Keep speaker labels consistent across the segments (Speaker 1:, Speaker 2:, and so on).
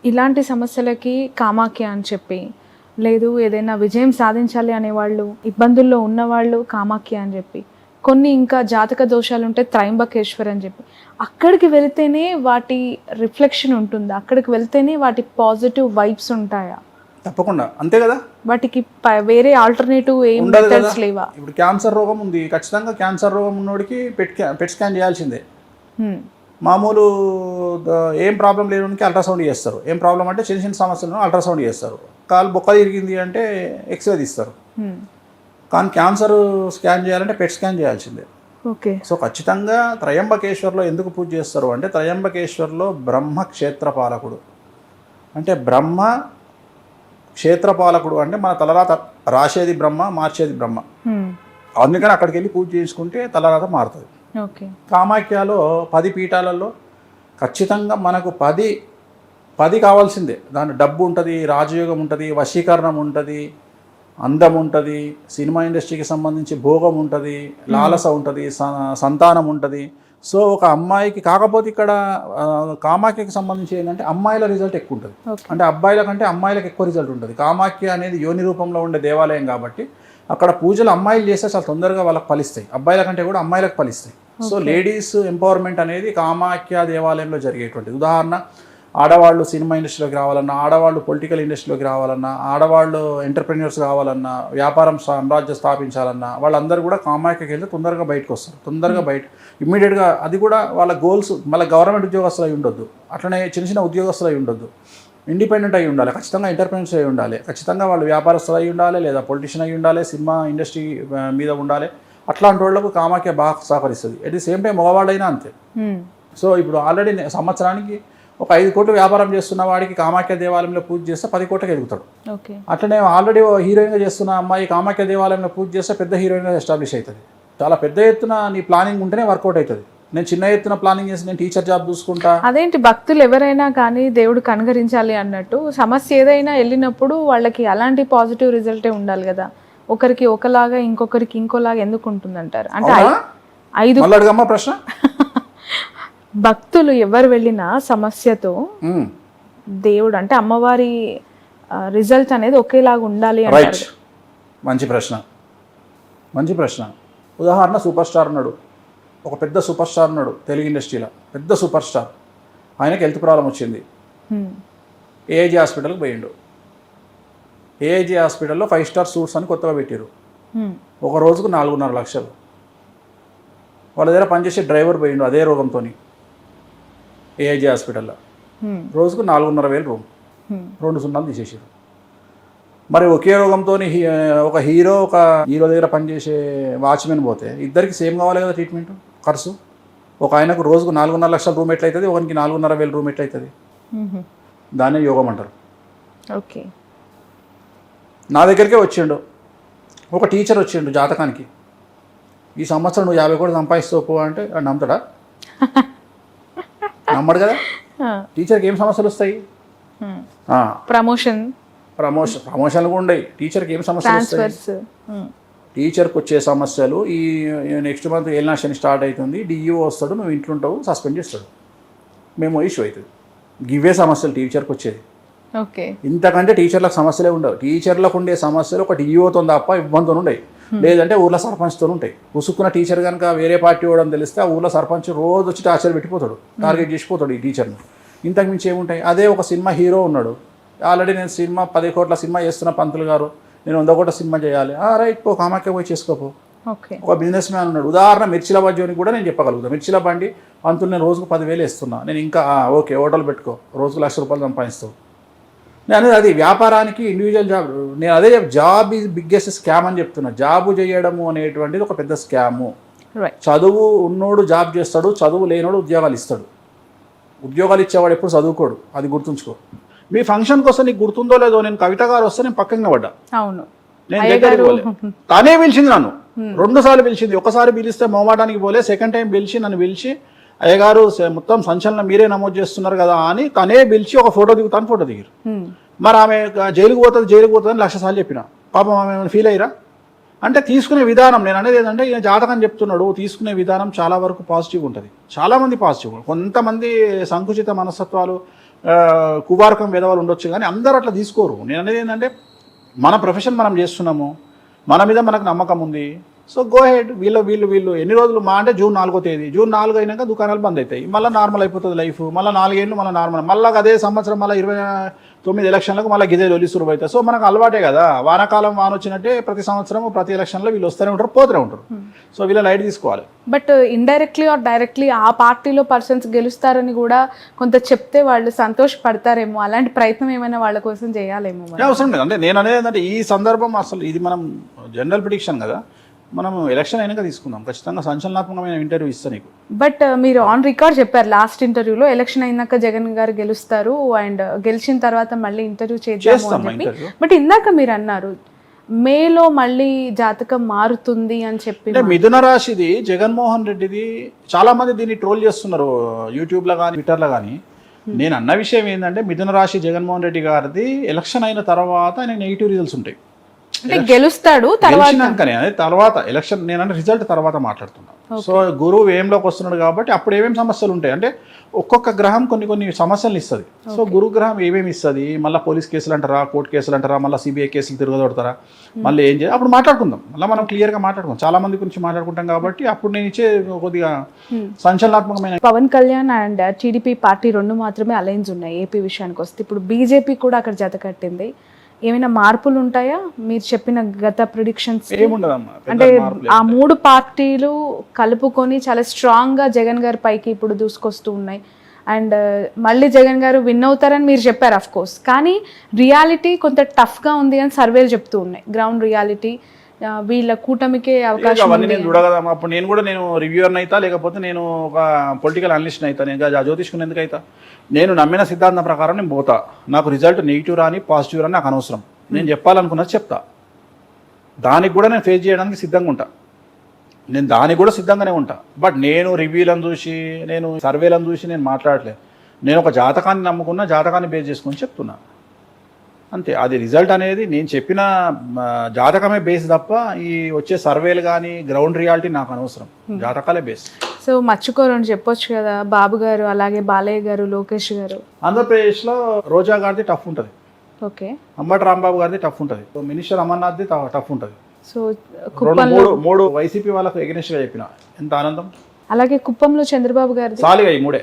Speaker 1: ఇలాంటి సమస్యలకి కామాఖ్య అని చెప్పి, లేదు ఏదైనా విజయం సాధించాలి అనేవాళ్ళు, ఇబ్బందుల్లో ఉన్నవాళ్ళు కామాఖ్య అని చెప్పి, కొన్ని ఇంకా జాతక దోషాలు ఉంటే త్రయంబకేశ్వర్ అని చెప్పి, అక్కడికి వెళ్తేనే వాటి రిఫ్లెక్షన్ ఉంటుంది, అక్కడికి వెళ్తేనే వాటి పాజిటివ్ వైబ్స్ ఉంటాయా?
Speaker 2: తప్పకుండా అంతే కదా.
Speaker 1: వాటికి వేరే ఆల్టర్నేటివ్ ఏం మెథడ్స్ లేవా?
Speaker 2: ఇప్పుడు క్యాన్సర్ రోగం ఉంది, ఖచ్చితంగా క్యాన్సర్ రోగం ఉన్నోడికి పెట్ స్కాన్ చేయాల్సిందే. మామూలు ఏం ప్రాబ్లం లేనికి అల్ట్రాసౌండ్ చేస్తారు. ఏం ప్రాబ్లం అంటే చిన్న చిన్న సమస్యలను అల్ట్రాసౌండ్ చేస్తారు. కాలు బొక్క తిరిగింది అంటే ఎక్స్రే తీస్తారు. కానీ క్యాన్సర్ స్కాన్ చేయాలంటే పెట్ స్కాన్ చేయాల్సిందే.
Speaker 1: ఓకే.
Speaker 2: సో ఖచ్చితంగా త్రయంబకేశ్వర్లో ఎందుకు పూజ చేస్తారు అంటే, త్రయంబకేశ్వర్లో బ్రహ్మ క్షేత్రపాలకుడు, అంటే బ్రహ్మ క్షేత్రపాలకుడు అంటే మన తలరాత రాసేది బ్రహ్మ, మార్చేది బ్రహ్మ. అందుకని అక్కడికి వెళ్ళి పూజ చేసుకుంటే తలరాత మారుతుంది. కామాఖ్యలో 10 పీఠాలలో ఖచ్చితంగా మనకు 10 కావాల్సిందే. దాని డబ్బు ఉంటుంది, రాజయోగం ఉంటుంది, వశీకరణం ఉంటుంది, అందం ఉంటుంది, సినిమా ఇండస్ట్రీకి సంబంధించి భోగం ఉంటుంది, లాలస ఉంటుంది, సంతానం ఉంటుంది. సో ఒక అమ్మాయికి, కాకపోతే ఇక్కడ కామాఖ్యకి సంబంధించి ఏంటంటే అమ్మాయిల రిజల్ట్ ఎక్కువ ఉంటుంది. అంటే అబ్బాయిల కంటే అమ్మాయిలకు ఎక్కువ రిజల్ట్ ఉంటుంది. కామాఖ్య అనేది యోని రూపంలో ఉండే దేవాలయం కాబట్టి అక్కడ పూజలు అమ్మాయిలు చేస్తే చాలా తొందరగా వాళ్ళకి ఫలిస్తాయి, అబ్బాయిల కంటే కూడా అమ్మాయిలకు ఫలిస్తాయి. సో లేడీస్ ఎంపవర్మెంట్ అనేది కామాఖ్య దేవాలయంలో జరిగేటువంటిది. ఉదాహరణ, ఆడవాళ్ళు సినిమా ఇండస్ట్రీలోకి రావాలన్నా, ఆడవాళ్ళు పొలిటికల్ ఇండస్ట్రీలోకి రావాలన్నా, ఆడవాళ్ళు ఎంటర్ప్రెన్యూర్స్ కావాలన్నా, వ్యాపారం సామ్రాజ్యం స్థాపించాలన్నా, వాళ్ళందరూ కూడా కామాఖ్యకి వెళ్తే తొందరగా బయటకు వస్తారు. తొందరగా బయట ఇమ్మీడియట్గా, అది కూడా వాళ్ళ గోల్స్. మళ్ళీ గవర్నమెంట్ ఉద్యోగస్తులు అయి ఉండొద్దు, అట్లనే చిన్న చిన్న ఉద్యోగస్తులు అయి ఉండొద్దు, ఇండిపెండెంట్ అయి ఉండాలి, ఖచ్చితంగా ఎంటర్ప్రెన్యూర్స్ అయి ఉండాలి, ఖచ్చితంగా వాళ్ళు వ్యాపారస్తులు అయి ఉండాలి, లేదా పొలిటీషియన్ అయి ఉండాలి, సినిమా ఇండస్ట్రీ మీద ఉండాలి. అట్లాంటి వాళ్ళకు కామాఖ్య బాగా సహకరిస్తుంది. ఎట్ ది సేమ్ టైం మగవాళ్ళైనా అంతే. సో ఇప్పుడు ఆల్రెడీ సంవత్సరానికి ఒక 5 కోట్లు వ్యాపారం చేస్తున్న వాడికి కామాఖ్య దేవాలయంలో పూజ చేస్తే 10 కోట్లకి ఎదుగుతాడు. అట్లనే ఆల్రెడీ హీరోయిన్గా చేస్తున్న అమ్మాయి కామాఖ్య దేవాలయంలో పూజ చేస్తే పెద్ద హీరోయిన్గా ఎస్టాబ్లిష్ అవుతుంది. చాలా పెద్ద ఎత్తున నీ ప్లానింగ్ ఉంటేనే వర్కౌట్ అవుతుంది. నేను చిన్న ఎత్తున ప్లానింగ్ చేసి నేను టీచర్ జాబ్ చూసుకుంటా,
Speaker 1: అదేంటి భక్తులు ఎవరైనా కానీ దేవుడు కనుగరించాలి అన్నట్టు, సమస్య ఏదైనా వెళ్ళినప్పుడు వాళ్ళకి అలాంటి పాజిటివ్ రిజల్టే ఉండాలి కదా. ఒకరికి ఒకలాగా ఇంకొకరికి ఇంకోలాగా ఎందుకు ఉంటుందంటారు? అంటే 5
Speaker 2: ప్రశ్న
Speaker 1: భక్తులు ఎవరు వెళ్ళినా సమస్యతో దేవుడు అంటే అమ్మవారి రిజల్ట్ అనేది ఒకేలాగా ఉండాలి అంటారు.
Speaker 2: మంచి ప్రశ్న. ఉదాహరణ, సూపర్ స్టార్ ఉన్నాడు, ఒక పెద్ద సూపర్ స్టార్ ఉన్నాడు తెలుగు ఇండస్ట్రీలో, పెద్ద సూపర్ స్టార్. ఆయనకి హెల్త్ ప్రాబ్లం వచ్చింది, ఏఐజీ హాస్పిటల్కి పోయిండు. ఏఐజీ హాస్పిటల్లో 5 స్టార్ సూట్స్ అని కొత్తగా పెట్టారు. ఒక రోజుకు 4.5 లక్షలు. వాళ్ళ దగ్గర పనిచేసే డ్రైవర్ పోయిండు అదే రోగంతో ఏఐజీ హాస్పిటల్లో, రోజుకు 4.5 రూమ్, 2 సున్నాలు తీసేసారు. మరి ఒకే రోగంతో ఒక హీరో దగ్గర పనిచేసే వాచ్మెన్ పోతే ఇద్దరికి సేమ్ కావాలి కదా ట్రీట్మెంట్ ఖర్చు. ఒక ఆయనకు రోజుకు 4.5 లక్షల రూమ్ ఎట్లయితుంది, ఒకరికి 4.5 రూమ్ ఎట్లయితుంది? దాన్నే యోగం అంటారు.
Speaker 1: ఓకే.
Speaker 2: నా దగ్గరికే వచ్చిండు ఒక టీచర్, వచ్చిండు జాతకానికి, ఈ సంవత్సరం నువ్వు 50 కోట్లు సంపాదిస్తావు అంటే నమ్ముతాడా? నమ్మడు కదా. టీచర్కి ఏం సమస్యలు వస్తాయి? ప్రమోషన్లు కూడా ఉన్నాయి. టీచర్కి ఏం సమస్యలు వస్తాయి? టీచర్కి వచ్చే సమస్యలు, ఈ నెక్స్ట్ మంత్ ఏలినాశని స్టార్ట్ అవుతుంది, డిఈఓ వస్తాడు, నువ్వు ఇంట్లో ఉంటావు, సస్పెండ్ చేస్తాడు, మేము ఇష్యూ అవుతుంది. గివే సమస్యలు టీచర్కి వచ్చేది. ఇంతకంటే టీచర్లకు సమస్యలే ఉండవు. టీచర్లకు ఉండే సమస్యలు ఒక డిఈఓతో తప్ప ఇబ్బందితో ఉండవు, లేదంటే ఊర్లో సర్పంచ్తో ఉంటాయి. ఉసుక్కున్న టీచర్ కనుక వేరే పార్టీ ఇవ్వడం తెలిస్తే ఆ ఊర్లో సర్పంచ్ రోజు వచ్చి టార్చర్ పెట్టిపోతాడు, టార్గెట్ చేసిపోతాడు ఈ టీచర్ని. ఇంతకు మించి ఏముంటాయి? అదే ఒక సినిమా హీరో ఉన్నాడు, ఆల్రెడీ నేను 10 కోట్ల సినిమా చేస్తున్న పంతులు గారు, నేను 100 కోట్ల సినిమా చేయాలి, రైట్ పో కామాఖ్య పోయి చేసుకోపో. ఒక బిజినెస్ మ్యాన్ ఉన్నాడు, ఉదాహరణ మిర్చిల బజ్జోని కూడా నేను చెప్పగలుగుతాను. మిర్చిల బండి పంతులు నేను రోజుకు 10,000 ఇస్తున్నా, నేను ఇంకా ఓకే హోటల్ పెట్టుకో, రోజుకు 1,00,000 రూపాయలు సంపాదిస్తావు. నేను అనేది అది వ్యాపారానికి ఇండివిజువల్ జాబ్. నేను అదే జాబ్ ఈజ్ బిగ్గెస్ట్ స్కామ్ అని చెప్తున్నా. జాబు చేయడము అనేటువంటిది ఒక పెద్ద స్కాము. చదువు ఉన్నోడు జాబ్ చేస్తాడు, చదువు లేనోడు ఉద్యోగాలు ఇస్తాడు. ఉద్యోగాలు ఇచ్చేవాడు ఎప్పుడు చదువుకోడు, అది గుర్తుంచుకో. మీ ఫంక్షన్కి వస్తే నీకు గుర్తుందో లేదో, నేను కవిత గారు వస్తే నేను పక్కన పడ్డా, నేను దగ్గరికి పోలే, తనే పిలిచింది నన్ను. 2 సార్లు పిలిచింది. ఒకసారి పిలిస్తే మొహమాటానికి పోలే, సెకండ్ టైం నన్ను పిలిచి అయ్యగారు మొత్తం సంచలనం మీరే నమోదు చేస్తున్నారు కదా అని తనే పిలిచి ఒక ఫోటో దిగుతాను, ఫోటో దిగారు. మరి ఆమె జైలుకు పోతుంది అని 1,00,000 సార్లు చెప్పిన. పాపం ఆమె ఫీల్ అయ్యారా అంటే తీసుకునే విధానం, నేను అనేది ఏంటంటే ఈయన జాతకం చెప్తున్నాడు, తీసుకునే విధానం చాలా వరకు పాజిటివ్ ఉంటుంది. చాలామంది పాజిటివ్, కొంతమంది సంకుచిత మనస్తత్వాలు కువారకం వేదవాళ్ళు ఉండొచ్చు, కానీ అందరూ అట్లా తీసుకోరు. నేను అనేది ఏంటంటే మన ప్రొఫెషన్ మనం చేస్తున్నాము, మన మీద మనకు నమ్మకం ఉంది, సో గో హెడ్. వీళ్ళు ఎన్ని రోజులు మా అంటే జూన్ 4వ తేదీ, జూన్ 4 అయినాక దుకాణాలు బంద్ అవుతాయి, మళ్ళీ నార్మల్ అయిపోతుంది లైఫ్, మళ్ళీ 4 ఏళ్ళు మళ్ళీ నార్మల్, మళ్ళీ అదే సంవత్సరం మళ్ళీ 29 ఎలక్షన్లకు మళ్ళీ గిదే లొల్లి సురువు అవుతాయి. సో మనకు అలవాటే కదా, వానాకాలం వాన వచ్చినట్టే ప్రతి సంవత్సరం ప్రతి ఎలక్షన్లో వీళ్ళు వస్తూనే ఉంటారు, పోతూనే ఉంటారు. సో వీళ్ళ లైట్ తీసుకోవాలి.
Speaker 1: బట్ ఇండైరెక్ట్లీ ఆర్ డైరెక్ట్లీ ఆ పార్టీలో పర్సన్స్ గెలుస్తారని కూడా కొంత చెప్తే వాళ్ళు సంతోషపడతారేమో, అలాంటి ప్రయత్నం ఏమైనా వాళ్ళ కోసం చేయాలేమో.
Speaker 2: అవసరం లేదు. అంటే నేను అనేది ఏంటంటే ఈ సందర్భం అసలు ఇది మనం జనరల్ ప్రిడిక్షన్ కదా, మనం ఎలక్షన్ అయినాక తీసుకుందాం, ఖచ్చితంగా సంచలనాత్మకమైన ఇంటర్వ్యూ ఇస్తాను నీకు.
Speaker 1: బట్ మీరు ఆన్ రికార్డ్ చెప్పారు లాస్ట్ ఇంటర్వ్యూలో, ఎలక్షన్ అయినాక జగన్ గారు గెలుస్తారు అండ్ గెలిచిన తర్వాత మళ్ళీ ఇంటర్వ్యూ చేద్దాము అని చెప్పి. బట్ ఇందాక మీరు అన్నారు మేలో మళ్ళీ జాతకం మారుతుంది అని చెప్పి.
Speaker 2: అంటే మిథున రాశిది జగన్మోహన్ రెడ్డిది చాలా మంది దీన్ని ట్రోల్ చేస్తున్నారు యూట్యూబ్లో కానీ ట్విట్టర్లో కానీ. నేను అన్న విషయం ఏంటంటే మిథున రాశి జగన్మోహన్ రెడ్డి గారిది ఎలక్షన్ అయిన తర్వాత ఆయన నెగిటివ్ రిజల్ట్స్ ఉంటాయి.
Speaker 1: అంటే గెలుస్తాడు
Speaker 2: తర్వాత ఎలక్షన్, నేనంటే రిజల్ట్ తర్వాత మాట్లాడుతున్నాను. సో గురువు వేయంలోకి వస్తున్నాడు కాబట్టి అప్పుడు ఏమేమి సమస్యలు ఉంటాయి అంటే ఒక్కొక్క గ్రహం కొన్ని సమస్యలు ఇస్తుంది. సో గురు గ్రహం ఏమేమి ఇస్తుంది, మళ్ళీ పోలీస్ కేసులు అంటారా, కోర్టు కేసులు అంటారా, మళ్ళీ సిబిఐ కేసులు తిరగదొడతారా, మళ్ళీ ఏం చేయాలి అప్పుడు మాట్లాడుకుందాం. మళ్ళీ మనం క్లియర్గా మాట్లాడుకుందాం, చాలా మంది గురించి మాట్లాడుకుంటాం కాబట్టి అప్పుడు నేను ఇచ్చే కొద్దిగా సంచలనాత్మకమైన.
Speaker 1: పవన్ కళ్యాణ్ అండ్ టీడీపీ పార్టీ రెండు మాత్రమే అలయన్స్ ఉన్నాయి ఏపీ విషయానికి వస్తే. ఇప్పుడు బీజేపీ కూడా అక్కడ జత కట్టింది. ఏమైనా మార్పులు ఉంటాయా మీరు చెప్పిన గత ప్రిడిక్షన్స్? అంటే ఆ మూడు పార్టీలు కలుపుకొని చాలా స్ట్రాంగ్గా జగన్ గారి పైకి ఇప్పుడు దూసుకొస్తూ ఉన్నాయి. అండ్ మళ్ళీ జగన్ గారు విన్ అవుతారని మీరు చెప్పారు అఫ్ కోర్స్, కానీ రియాలిటీ కొంత టఫ్గా ఉంది అని సర్వేలు చెప్తూ ఉన్నాయి. గ్రౌండ్ రియాలిటీ వీళ్ళ కూటమికే అవకాశం.
Speaker 2: అవన్నీ నేను చూడగదా, అప్పుడు నేను రివ్యూవర్ని అవుతా, లేకపోతే నేను ఒక పొలిటికల్ అనలిస్ట్ అవుతా, నేను జ్యోతిష్కుని ఎందుకు అవుతా? నేను నమ్మిన సిద్ధాంతం ప్రకారం నేను పోతా. నాకు రిజల్ట్ నెగిటివ్ రాని పాజిటివ్ రాని నాకు అనవసరం. నేను చెప్పాలనుకున్నది చెప్తా, దానికి కూడా నేను ఫేస్ చేయడానికి సిద్ధంగా ఉంటా, నేను దానికి కూడా సిద్ధంగానే ఉంటా. బట్ నేను రివ్యూలను చూసి, నేను సర్వేలను చూసి నేను మాట్లాడలేదు. నేను ఒక జాతకాన్ని నమ్ముకున్న, జాతకాన్ని బేస్ చేసుకొని చెప్తున్నా అంతే. అది రిజల్ట్ అనేది నేను చెప్పిన జాతకమే బేస్ తప్ప ఈ వచ్చే సర్వేలు కానీ గ్రౌండ్ రియాలిటీ నాకు అనవసరం, జాతకాలే బేస్.
Speaker 1: సో మర్చిపోరని చెప్పొచ్చు కదా, బాబు గారు అలాగే బాలయ్య గారు, లోకేష్ గారు.
Speaker 2: ఆంధ్రప్రదేశ్లో రోజా గారిది టఫ్ ఉంటుంది,
Speaker 1: ఓకే,
Speaker 2: అంబటి రాంబాబు గారిది టఫ్ ఉంటుంది, మినిస్టర్ అమర్నాథ్ది టఫ్ ఉంటుంది.
Speaker 1: సో
Speaker 2: మూడు వైసీపీ వాళ్ళకు ఎగనెస్ట్గా చెప్పిన ఎంత ఆనందం.
Speaker 1: అలాగే కుప్పంలో చంద్రబాబు గారు
Speaker 2: చాలుగా ఈ మూడే,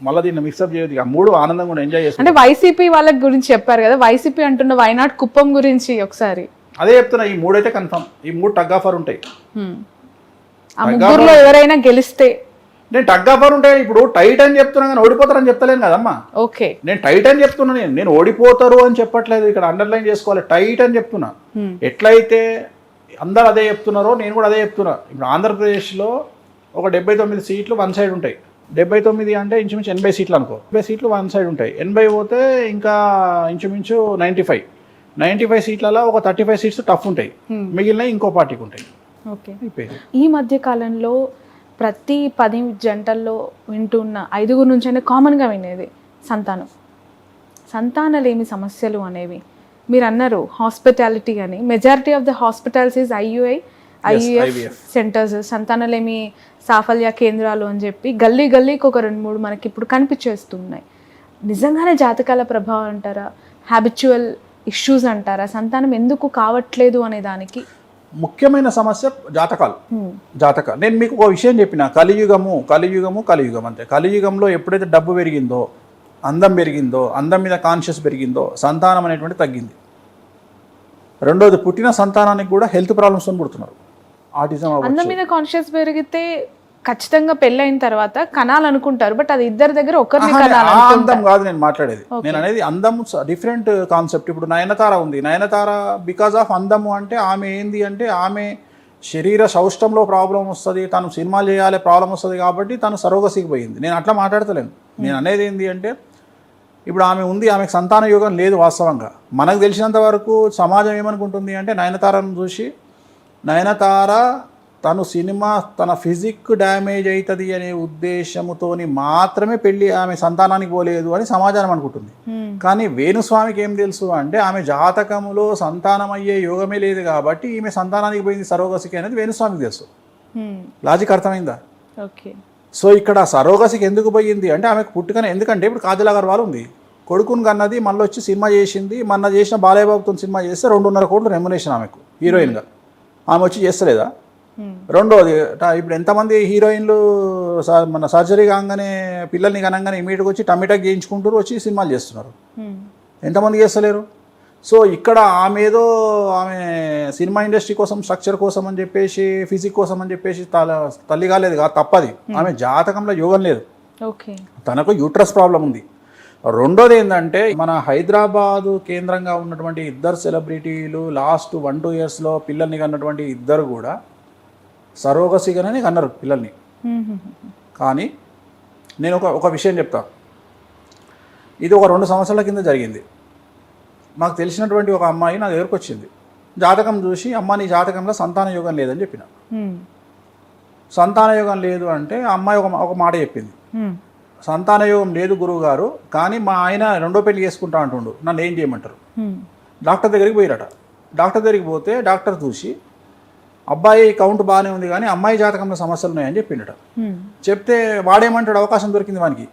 Speaker 2: మళ్ళీ దీన్ని మిక్సప్ చేయదు. ఇక మూడు ఆనందంగా కూడా ఎంజాయ్ చేస్తాం.
Speaker 1: అంటే వైసీపీ వాళ్ళ గురించి చెప్పారు కదా, వైసీపీ అంటున్న వైనాట్ కుప్పం గురించి ఒకసారి
Speaker 2: అదే చెప్తున్నా. ఈ మూడైతే కన్ఫర్మ్, ఈ మూడు టగ్ ఆఫర్ ఉంటాయి.
Speaker 1: ఆ ముగ్గురులో ఎవరైనా గెలిస్తే
Speaker 2: నేను టగ్ ఆఫర్ ఉంటాయి. ఇప్పుడు టైట్ అని చెప్తున్నా కానీ ఓడిపోతారని చెప్తలేను కదమ్మా.
Speaker 1: ఓకే, నేను
Speaker 2: టైట్ అని చెప్తున్నా, నేను ఓడిపోతారు అని చెప్పట్లేదు, ఇక్కడ అండర్లైన్ చేసుకోవాలి. టైట్ అని చెప్తున్నా. ఎట్లయితే అందరు అదే చెప్తున్నారో నేను కూడా అదే చెప్తున్నా. ఇప్పుడు ఆంధ్రప్రదేశ్లో ఒక 79 సీట్లు వన్ సైడ్ ఉంటాయి. 79 అంటే ఇంచుమించు 80 సీట్లు అనుకో. 80 సీట్లు వన్ సైడ్ ఉంటాయి. 80 పోతే ఇంకా ఇంచుమించు 95 సీట్లలో ఒక 35 సీట్స్ టఫ్ ఉంటాయి, మిగిలిన ఇంకో పార్టీకి ఉంటాయి.
Speaker 1: ఓకే, ఈ మధ్య కాలంలో ప్రతి 10 జంటల్లో వింటున్న 5 నుంచైనా కామన్గా వినేది సంతానలేమి సమస్యలు అనేవి. మీరు అన్నారు హాస్పిటాలిటీ అని, majority of the hospitals is IVF centres, సంతానలేమి సాఫల్య కేంద్రాలు అని చెప్పి గల్లీకి ఒక 2-3 మనకి ఇప్పుడు కనిపించేస్తున్నాయి. నిజంగానే జాతకాల ప్రభావం అంటారా, హ్యాబిచువల్ ఇష్యూస్ అంటారా, సంతానం ఎందుకు కావట్లేదు అనే దానికి
Speaker 2: ముఖ్యమైన సమస్య జాతకాలు. నేను మీకు ఒక విషయం చెప్పిన, కలియుగం అంతే. కలియుగంలో ఎప్పుడైతే డబ్బు పెరిగిందో, అందం పెరిగిందో, అందం మీద కాన్షియస్ పెరిగిందో, సంతానం అనేటువంటి తగ్గింది. రెండోది, పుట్టిన సంతానానికి కూడా హెల్త్ ప్రాబ్లమ్స్ పుడుతున్నారు. ఆటిజం.
Speaker 1: అందం మీద కాన్షియస్ పెరిగితే ఖచ్చితంగా పెళ్ళైన తర్వాత కనాలనుకుంటారు, బట్ అది ఇద్దరి దగ్గర ఒకరిని
Speaker 2: అందం కాదు నేను మాట్లాడేది. నేను అనేది అందం డిఫరెంట్ కాన్సెప్ట్. ఇప్పుడు నయనతార ఉంది, నయనతార బికాజ్ ఆఫ్ అందము అంటే ఆమె ఏంది అంటే ఆమె శరీర సౌష్టంలో ప్రాబ్లం వస్తుంది, తను సినిమాలు చేయాలి ప్రాబ్లం వస్తుంది కాబట్టి తను సరోగసికి పోయింది. నేను అట్లా మాట్లాడతలేను. నేను అనేది ఏంటి అంటే ఇప్పుడు ఆమె ఉంది, ఆమెకు సంతాన యోగం లేదు. వాస్తవంగా మనకు తెలిసినంత వరకు సమాజం ఏమనుకుంటుంది అంటే నయనతారను చూసి, నయనతార తను సినిమా తన ఫిజిక్ డ్యామేజ్ అవుతుంది అనే ఉద్దేశంతో మాత్రమే పెళ్ళి ఆమె సంతానానికి పోలేదు అని సమాజం అనుకుంటుంది. కానీ వేణుస్వామికి ఏం తెలుసు అంటే ఆమె జాతకములో సంతానం అయ్యే యోగమే లేదు కాబట్టి ఈమె సంతానానికి పోయింది సరోగసికి అనేది వేణుస్వామికి తెలుసు. లాజిక్ అర్థమైందా?
Speaker 1: ఓకే.
Speaker 2: సో ఇక్కడ సరోగసికి ఎందుకు పోయింది అంటే ఆమెకు పుట్టుకనే. ఎందుకంటే ఇప్పుడు కాజల్ అగర్వాల్ ఉంది, కొడుకుని కన్నది మళ్ళీ వచ్చి సినిమా చేసింది, మొన్న చేసిన బాలయ్య బాబుతో సినిమా చేస్తే 2.5 కోట్లు రెమ్యునేషన్ ఆమెకు హీరోయిన్గా. ఆమె వచ్చి చేస్తలేదా? రెండోది, ఇప్పుడు ఎంతమంది హీరోయిన్లు మన సర్జరీ కాగానే పిల్లల్ని కనంగానే ఇమీడియట్గా వచ్చి టమాటాకి చేయించుకుంటారు, వచ్చి సినిమాలు చేస్తున్నారు. ఎంతమంది చేస్తలేరు? సో ఇక్కడ ఆమె సినిమా ఇండస్ట్రీ కోసం, స్ట్రక్చర్ కోసం అని చెప్పేసి, ఫిజిక్ కోసం అని చెప్పేసి తల్లి కాలేదు కాదు, తప్పది. ఆమె జాతకంలో యోగం లేదు, తనకు యూట్రస్ ప్రాబ్లం ఉంది. రెండోది ఏంటంటే, మన హైదరాబాదు కేంద్రంగా ఉన్నటువంటి 2 సెలబ్రిటీలు లాస్ట్ 1-2 ఇయర్స్లో పిల్లల్ని కన్నటువంటి 2 కూడా సరోగసిగానే కన్నారు పిల్లల్ని. కానీ నేను ఒక విషయం చెప్తా. ఇది ఒక 2 సంవత్సరాల కింద జరిగింది. మాకు తెలిసినటువంటి ఒక అమ్మాయి నా దగ్గరకు వచ్చింది. జాతకం చూసి, అమ్మ నీ జాతకంలో సంతాన యోగం లేదని చెప్పిన. సంతాన యోగం లేదు అంటే ఆ అమ్మాయి ఒక మాట చెప్పింది, సంతాన యోగం లేదు గురువు గారు, కానీ మా ఆయన 2వ పెళ్లి చేసుకుంటా అంటుండు, నన్ను ఏం చేయమంటారు? డాక్టర్ దగ్గరికి పోయిరట. డాక్టర్ దగ్గరికి పోతే డాక్టర్ చూసి అబ్బాయి కౌంట్ బాగానే ఉంది కానీ అమ్మాయి జాతకంలో సమస్యలు ఉన్నాయని చెప్పిండట. చెప్తే వాడేమంటాడు, అవకాశం దొరికింది వానికి,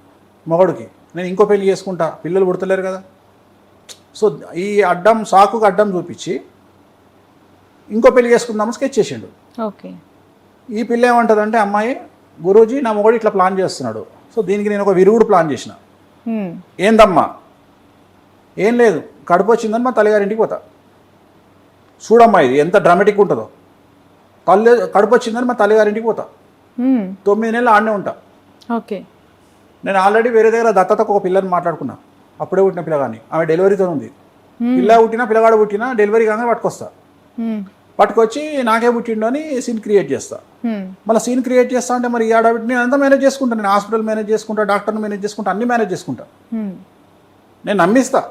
Speaker 2: మొగడుకి, నేను ఇంకో పెళ్లి చేసుకుంటా, పిల్లలు పుడతలేరు కదా. సో ఈ సాకుకు అడ్డం చూపించి ఇంకో పెళ్లి చేసుకుందామని స్కెచ్ చేసిండు. ఈ పిల్ల ఏమంటుందంటే, అమ్మాయి గురూజీ నా మొగడు ఇట్లా ప్లాన్ చేస్తున్నాడు, సో దీనికి నేను ఒక విరుగుడు ప్లాన్ చేసిన. ఏందమ్మా? ఏం లేదు, కడుపు వచ్చిందని మా తల్లిగారింటికి పోతా. చూడమ్మా ఇది ఎంత డ్రామాటిక్ ఉంటుందో. కడుపు వచ్చిందని మా తల్లిగారింటికి పోతా, 9 నెలలు ఆడనే ఉంటా. నేను ఆల్రెడీ వేరే దగ్గర దత్తతకు ఒక పిల్లని మాట్లాడుకున్నా, అప్పుడే పుట్టిన పిల్లగాని, ఆమె డెలివరీతో ఉంది. పిల్లగాడు పుట్టినా డెలివరీ కాగానే పట్టుకొస్తా, పట్టుకొచ్చి నాకే పుట్టిండు అని సీన్ క్రియేట్ చేస్తా. మళ్ళీ సీన్ క్రియేట్ చేస్తా అంటే మరి నేను అంతా మేనేజ్ చేసుకుంటాను. నేను హాస్పిటల్ మేనేజ్ చేసుకుంటా, డాక్టర్ని మేనేజ్ చేసుకుంటా, అన్ని మేనేజ్ చేసుకుంటా. నేను నమ్మిస్తా.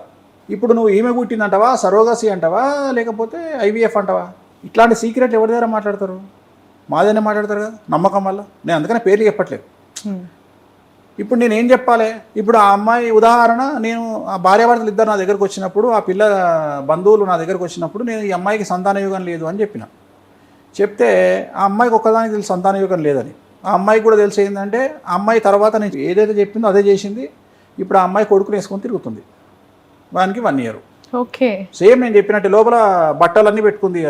Speaker 2: ఇప్పుడు నువ్వు ఈమె పుట్టిందంటావా, సరోగసి అంటావా, లేకపోతే IVF అంటావా? ఇట్లాంటి సీక్రెట్లు ఎవరి దగ్గర మాట్లాడతారు? మాదేనే మాట్లాడతారు కదా, నమ్మకం వల్ల. నేను అందుకనే పేర్లు చెప్పట్లేదు. ఇప్పుడు నేను ఏం చెప్పాలి? ఇప్పుడు ఆ అమ్మాయి ఉదాహరణ, నేను ఆ భార్యాభర్తలు 2 నా దగ్గరకు వచ్చినప్పుడు, ఆ పిల్ల బంధువులు నా దగ్గరకు వచ్చినప్పుడు, నేను ఈ అమ్మాయికి సంతాన యోగం లేదు అని చెప్పిన. చెప్తే ఆ అమ్మాయికి ఒక్కదానికి తెలుసు సంతాన యోగం లేదని. ఆ అమ్మాయికి కూడా తెలిసి ఏంటంటే, ఆ అమ్మాయి తర్వాత నేను ఏదైతే చెప్పిందో అదే చేసింది. ఇప్పుడు ఆ అమ్మాయి కొడుకుని వేసుకొని తిరుగుతుంది. వానికి 1 ఇయర్. సేమ్ నేను చెప్పినట్టు లోపల బట్టలన్నీ పెట్టుకుంది,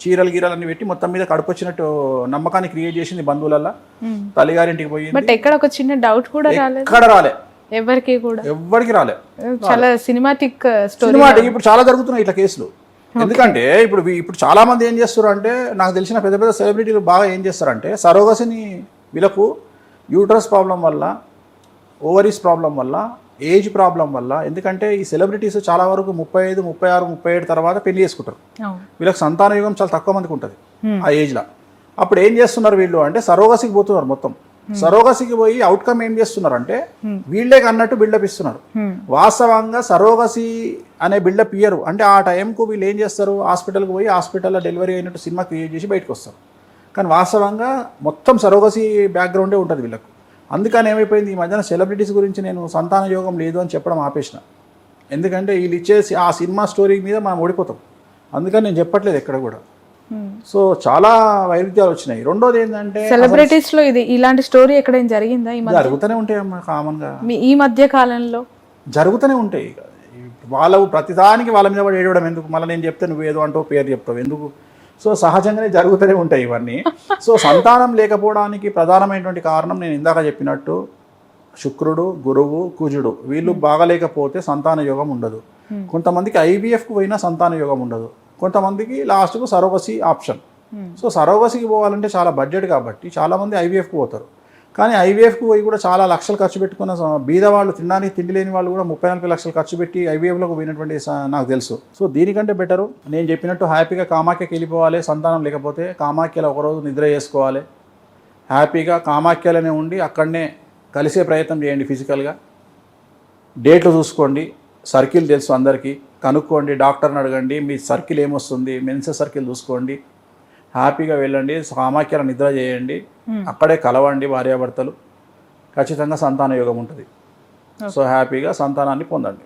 Speaker 2: చీరలు గీరలన్నీ పెట్టి మొత్తం మీద కడుపు వచ్చినట్టు నమ్మకాన్ని క్రియేట్ చేసింది బంధువులల్లా. తల్లిగారింటికి పోయింది.
Speaker 1: ఎక్కడ ఒక చిన్న డౌట్ కూడా రాలేదు,
Speaker 2: ఎక్కడ రాలే,
Speaker 1: ఎవరికి రాలే.
Speaker 2: చాలా సినిమాటిక్. ఇప్పుడు చాలా జరుగుతున్నాయి ఇట్లా కేసులు. ఎందుకంటే ఇప్పుడు చాలా మంది ఏం చేస్తారు అంటే, నాకు తెలిసిన పెద్ద పెద్ద సెలబ్రిటీలు బాగా ఏం చేస్తారంటే, సరోగసిని వీళ్ళకు యూట్రస్ ప్రాబ్లం వల్ల, ఓవరీస్ ప్రాబ్లం వల్ల, ఏజ్ ప్రాబ్లం వల్ల, ఎందుకంటే ఈ సెలబ్రిటీస్ చాలా వరకు 35, 36, 37 తర్వాత పెళ్లి చేసుకుంటారు. వీళ్ళకి సంతాన యోగం చాలా తక్కువ మందికి ఉంటుంది ఆ ఏజ్లో. అప్పుడు ఏం చేస్తున్నారు వీళ్ళు అంటే, సరోగసికి పోతున్నారు. మొత్తం సరోగసికి పోయి అవుట్కమ్ ఏం చేస్తున్నారు అంటే, వీళ్ళే అన్నట్టు బిల్డప్ ఇస్తున్నారు. వాస్తవంగా సరోగసి అనే బిల్డప్ ఇయ్యరు. అంటే ఆ టైంకు వీళ్ళు ఏం చేస్తారు, హాస్పిటల్కి పోయి హాస్పిటల్లో డెలివరీ అయినట్టు సినిమా క్రియేట్ చేసి బయటకు వస్తారు. కానీ వాస్తవంగా మొత్తం సరోగసి బ్యాక్గ్రౌండే ఉంటుంది వీళ్ళకు. అందుకని ఏమైపోయింది, ఈ మధ్యన సెలబ్రిటీస్ గురించి నేను సంతాన యోగం లేదు అని చెప్పడం ఆపేసిన. ఎందుకంటే వీళ్ళు ఇచ్చేసి ఆ సినిమా స్టోరీ మీద మనం ఓడిపోతాం. అందుకని నేను చెప్పట్లేదు ఎక్కడ కూడా. సో చాలా వైరుధ్యాలు వచ్చినాయి. రెండోది ఏంటంటే,
Speaker 1: సెలబ్రిటీస్ లో ఇలాంటి స్టోరీ ఎక్కడైనా జరిగిందా?
Speaker 2: జరుగుతూనే ఉంటాయి అమ్మా, కామన్గా
Speaker 1: ఈ మధ్య కాలంలో జరుగుతూనే
Speaker 2: ఉంటాయి. వాళ్ళు ప్రతిదానికి వాళ్ళ మీద కూడా ఏడవడం ఎందుకు? మళ్ళీ నేను చెప్తే నువ్వు ఏదో అంటూ పేరు చెప్తావు ఎందుకు? సో సహజంగానే జరుగుతూనే ఉంటాయి ఇవన్నీ. సో సంతానం లేకపోవడానికి ప్రధానమైనటువంటి కారణం నేను ఇందాక చెప్పినట్టు, శుక్రుడు, గురువు, కుజుడు వీళ్ళు బాగలేకపోతే సంతాన యోగం ఉండదు. కొంతమందికి IVFకు పోయినా సంతాన యోగం ఉండదు. కొంతమందికి లాస్ట్కు సరోగసి ఆప్షన్. సో సరోగసికి పోవాలంటే చాలా బడ్జెట్ కాబట్టి చాలామంది IVFకు పోతారు. కానీ IVFకు పోయి కూడా చాలా లక్షలు ఖర్చు పెట్టుకున్న బీద వాళ్ళు, తినడానికి తిండి లేని వాళ్ళు కూడా 30-40 లక్షలు ఖర్చు పెట్టి IVFలోకి పోయినటువంటి నాకు తెలుసు. సో దీనికంటే బెటరు నేను చెప్పినట్టు హ్యాపీగా కామాఖ్యకి వెళ్ళిపోవాలి. సంతానం లేకపోతే కామాఖ్యలో ఒకరోజు నిద్ర చేసుకోవాలి. హ్యాపీగా కామాఖ్యలోనే ఉండి అక్కడనే కలిసే ప్రయత్నం చేయండి. ఫిజికల్గా డేట్లు చూసుకోండి, సర్కిల్ తెలుసు అందరికీ, కనుక్కోండి, డాక్టర్ని అడగండి, మీ సర్కిల్ ఏమొస్తుంది, మెన్సెస్ సర్కిల్ చూసుకోండి. హ్యాపీగా వెళ్ళండి, కామాఖ్యలో నిద్ర చేయండి, అక్కడే కలవండి భార్యాభర్తలు, ఖచ్చితంగా సంతాన యోగం ఉంటుంది. సో హ్యాపీగా సంతానాన్ని పొందండి.